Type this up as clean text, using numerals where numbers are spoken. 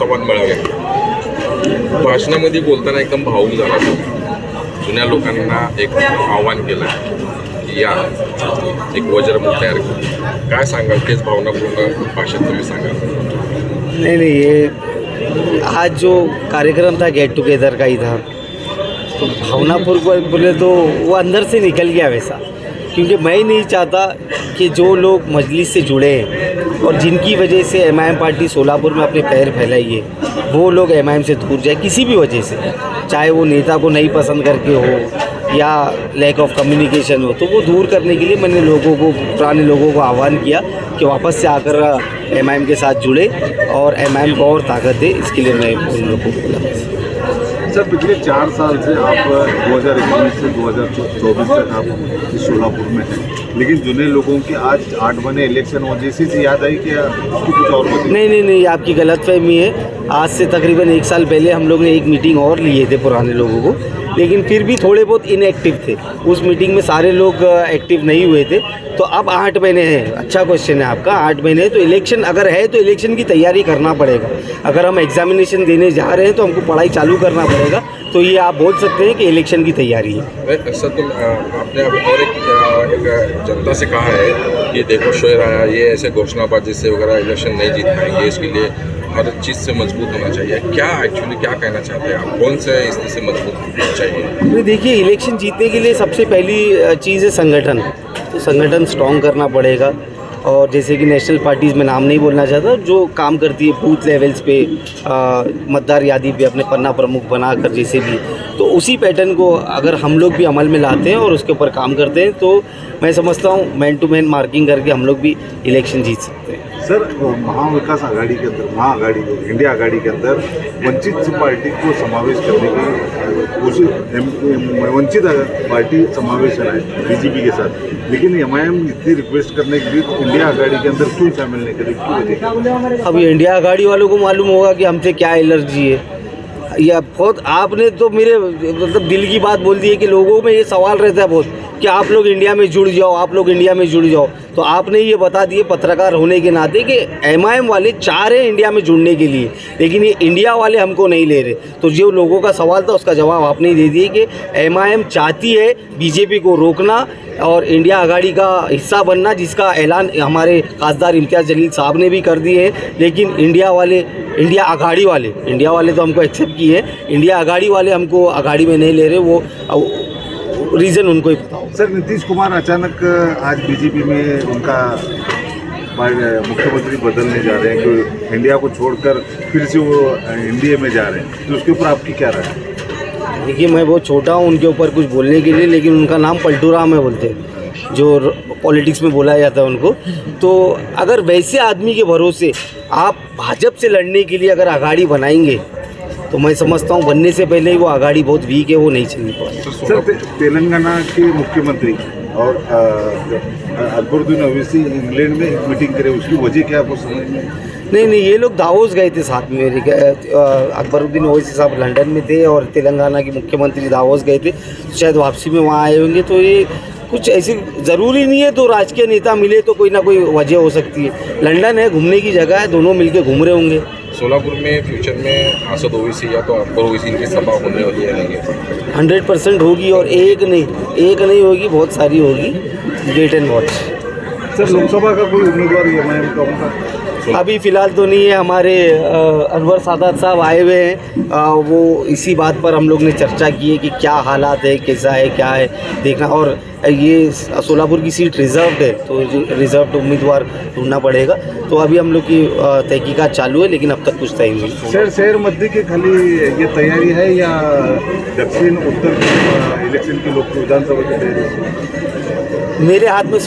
संवाद मिळावे. भाषणामध्ये बोलताना एकदम भावूक झाला. जुन्या लोकांना एक आव्हान केलं की या एक वज्रमुख तयार केलं. काय सांगाल? तेच भावनापूर्ण भाषेत तुम्ही सांगाल. नहीं ये आज जो कार्यक्रम था गेट टुगेदर का ही था, तो भावनापूर्वक बोले तो वो अंदर से निकल गया वैसा, क्योंकि मैं ही नहीं चाहता कि जो लोग मजलिस से जुड़े हैं और जिनकी वजह से एमआईएम पार्टी सोलापुर में अपने पैर फैलाई है, वो लोग एमआईएम से दूर जाए किसी भी वजह से, चाहे वो नेता को नहीं पसंद करके हो या लैक ऑफ कम्युनिकेशन हो, तो वो दूर करने के लिए मैंने लोगों को, पुराने लोगों को आह्वान किया कि वापस से आकर एमआईएम के साथ जुड़े और एमआईएम को और ताकत दे. इसके लिए मैं उन लोगों को बोला. सर, पिछले 4 साल से आप 2019 से 2024 तक आप इस सोलापुर में हैं, लेकिन जुने लोगों की आज 8 बने इलेक्शन हो जैसी से याद आई कि उसकी कुछ और वजह? नहीं, आपकी गलतफहमी है. आज से तकरीबन 1 साल पहले हम लोग ने एक मीटिंग और लिए थे पुराने लोगों को, लेकिन फिर भी थोड़े बहुत इनएक्टिव थे. उस मीटिंग में सारे लोग एक्टिव नहीं हुए थे. तो अब 8 महीने हैं. अच्छा क्वेश्चन है आपका. 8 महीने तो इलेक्शन अगर है तो इलेक्शन की तैयारी करना पड़ेगा. अगर हम एग्जामिनेशन देने जा रहे हैं तो हमको पढ़ाई चालू करना पड़ेगा. तो ये आप बोल सकते हैं कि इलेक्शन की तैयारी है. सर, तुम आपने अब और एक जनता से कहा है कि देखो शोर आया, ये ऐसे घोषणाबाजी से वगैरह इलेक्शन नहीं जीत पाएंगे, इसके लिए हर चीज़ से मजबूत होना चाहिए. क्या एक्चुअली क्या कहना चाहते हैं आप? कौन से स्थिति से मजबूत होना चाहिए? देखिए, इलेक्शन जीतने के लिए सबसे पहली चीज़ है संगठन. तो संगठन स्ट्रॉन्ग करना पड़ेगा. और जैसे कि नेशनल पार्टीज़ में नाम नहीं बोलना चाहता, जो काम करती है बूथ लेवल्स पे, मतदार यादी पे अपने पन्ना प्रमुख बनाकर जैसे भी, तो उसी पैटर्न को अगर हम लोग भी अमल में लाते हैं और उसके ऊपर काम करते हैं, तो मैं समझता हूँ मैन टू मैन मार्किंग करके हम लोग भी इलेक्शन जीत सकते हैं. सर, महाविकास आघाड़ी के अंदर, महाआघाड़ी इंडिया आघाड़ी के अंदर वंचित पार्टी को समावेश करने की कोशिश, वंचित पार्टी समावेश है बीजेपी के साथ, लेकिन एमआईएम इतनी रिक्वेस्ट करने के लिए इंडिया आघाड़ी के अंदर क्यों शामिल नहीं करेगी? क्यों वजह? अब इंडिया आघाड़ी वालों को मालूम होगा कि हमसे क्या एलर्जी है. या बहुत आपने तो मेरे मतलब दिल की बात बोल दी है कि लोगों में ये सवाल रहता है बहुत कि आप लोग इंडिया में जुड़ जाओ, आप लोग इंडिया में जुड़ जाओ. तो आपने ये बता दिए पत्रकार होने के नाते कि एमआईएम वाले चाह रहे हैं इंडिया में जुड़ने के लिए, लेकिन ये इंडिया वाले हमको नहीं ले रहे. तो जो लोगों का सवाल था उसका जवाब आपने ही दे दिए कि एमआईएम चाहती है बीजेपी को रोकना और इंडिया आघाड़ी का हिस्सा बनना, जिसका ऐलान हमारे खासदार इम्तियाज़ जलील साहब ने भी कर दिए हैं. लेकिन इंडिया वाले तो हमको एक्सेप्ट किए हैं, इंडिया आघाड़ी वाले हमको आघाड़ी में नहीं ले रहे. वो रीज़न उनको ही बताओ. सर, नीतीश कुमार अचानक आज बीजेपी में उनका मुख्यमंत्री बदलने जा रहे हैं कि इंडिया को छोड़कर फिर से वो एनडीए में जा रहे हैं, तो उसके ऊपर आपकी क्या राय है? देखिए, मैं बहुत छोटा हूँ उनके ऊपर कुछ बोलने के लिए, लेकिन उनका नाम पलटू राम है बोलते हैं, जो पॉलिटिक्स में बोला जाता है उनको. तो अगर वैसे आदमी के भरोसे आप भाजपा से लड़ने के लिए अगर आघाड़ी बनाएंगे, तो मैं समझता हूँ बनने से पहले ही वो आघाड़ी बहुत वीक है, वो नहीं चलने पाएगी. सर, तेलंगाना के मुख्यमंत्री और अकबरुद्दीन ओवैसी इंग्लैंड में एक मीटिंग करे, उसकी वजह क्या आपको समझ में? नहीं, ये लोग दावोस गए थे साथ में. अकबरुद्दीन ओवैसी साहब लंदन में थे और तेलंगाना के मुख्यमंत्री दावोस गए थे. शायद वापसी में वहाँ आए होंगे. तो ये कुछ ऐसी ज़रूरी नहीं है तो राजकीय नेता मिले तो कोई ना कोई वजह हो सकती है. लंदन है, घूमने की जगह है, दोनों मिलके घूम रहे होंगे. सोलापुर में फ्यूचर में असद ओवैसी या तो अकबर ओवैसी इनकी सभा होने वाली है नहीं? 100% होगी. और एक नहीं होगी, बहुत सारी होगी. Wait and watch. Sir, Lok Sabha का कोई उम्मीदवार एमआईएम का होगा? अभी फ़िलहाल तो नहीं है. हमारे अनवर सादात साहब आए हुए हैं. वो इसी बात पर हम लोग ने चर्चा की है कि क्या हालात है, कैसा है, क्या है देखना. और ये सोलापुर की सीट रिज़र्व्ड है, तो रिज़र्व्ड उम्मीदवार ढूंढना पड़ेगा. तो अभी हम लोग की तहकीकात चालू है, लेकिन अब तक कुछ तय नहीं. सर, शहर मध्य की खाली ये तैयारी है या दक्षिण उत्तर इलेक्शन की लोग विधानसभा की तैयारी? मेरे हाथ में